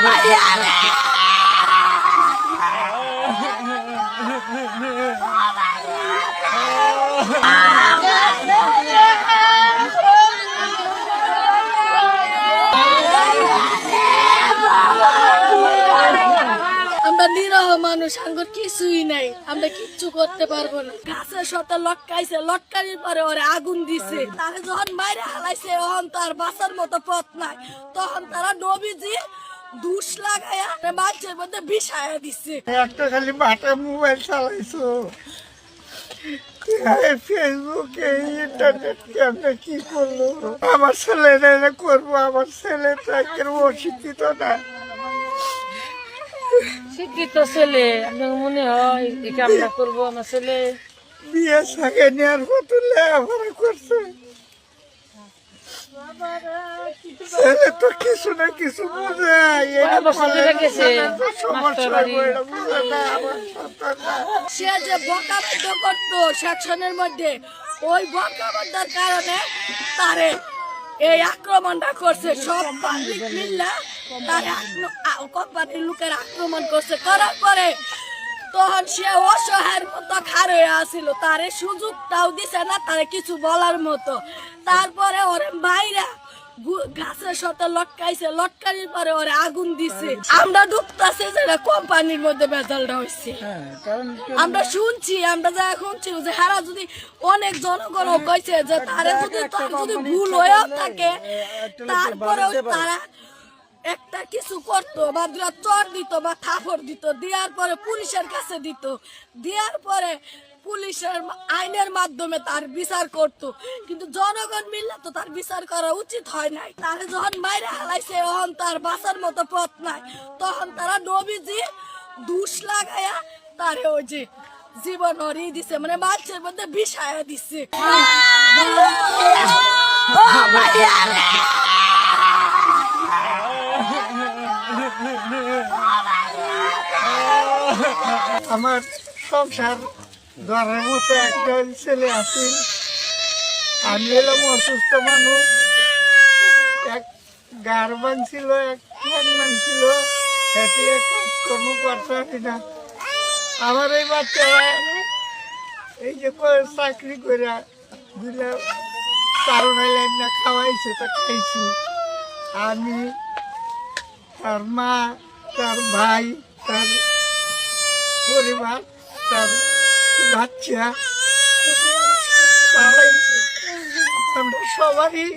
আমরা নিরহ মানুষ, আঙ্গুর কিছুই নাই, আমরা কিচ্ছু করতে পারবো না। গাছের সাথে লটকাইছে, লটকানির পরে ওরে আগুন দিছে। তাকে যখন বাইরে হালাইছে, তখন তার বাঁচার মতো পথ নাই। তখন তারা নবীজি দুষ লাগাইয়া মানুষের মধ্যে বিষায়া দিচ্ছে। একটা খালি বাটা মোবাইল চালাইছো, ফেসবুকে ইন্টারনেট কেমনে কি করলো? আমার ছেলেরা করবো, আমার ছেলেটা অশিক্ষিত না। শিক্ষিত ছেলে, আপনার মনে হয় এটা আমরা করবো? আমার ছেলে বিয়ে সাথে নেওয়ার মতো লেখাপড়া করছে, ছেলে তো কিছু না কিছু বোঝে। সে যে বকাবদ্ধ করতো সেকশনের মধ্যে, ওই বকাবদ্ধের কারণে তারে এই আক্রমণটা করছে। সব পাবলিক মিল্লা তারে কোম্পানির লোকের আক্রমণ করছে। করার পরে তখন সে অসহায়ের মতো খাড়া হয়ে আসিল, তারে সুযোগটাও দিছে না তারে কিছু বলার মতো। তারপরে ওরে মাইরা গাছের সাথে লটকাইছে, লটকানির পরে ওরে আগুন দিছে। আমরা ডুবতাছি যেটা কোম্পানির মধ্যে বেজালটা হয়েছে। আমরা শুনছি, আমরা যা শুনছি যে হারা যদি অনেক জনগণ কইছে যে তারে যদি ভুল হয়েও থাকে, তারপরেও তারা একটা কিছু করতো বা চর দিত বা থাপড় দিত, দেওয়ার পরে পুলিশের কাছে দিত, দেওয়ার পরে পুলিশের আইনের মাধ্যমে তার বিচার করতো। কিন্তু জনগণ মিললে তো তার বিচার করা উচিত হয় নাই। তারা যখন বাইরে হালাইছে, তখন তার বাঁচার মতো পথ নাই। তখন তারা নবীজি দুষ লাগাইয়া তারে ওই যে জীবন হরিয়ে দিছে, মানে মানুষের মধ্যে বিষায়া দিচ্ছে। আমার সংসার ধরার মতো একটা ছেলে আছে, আমি এলাম অসুস্থ মানুষ। এক গাড় ভাঙছিল, এক ফ্যান ভাঙছিল, হেঁটে কাজকর্ম করতে পারি না। আমার এই বাচ্চারা এই যে চাকরি করে দিলে কারণ হইলেন না, খাওয়াইছে তা খাইছি। আমি, তার মা, তার ভাই, তার পরিবার, তার বাচ্চা, আমরা সবারই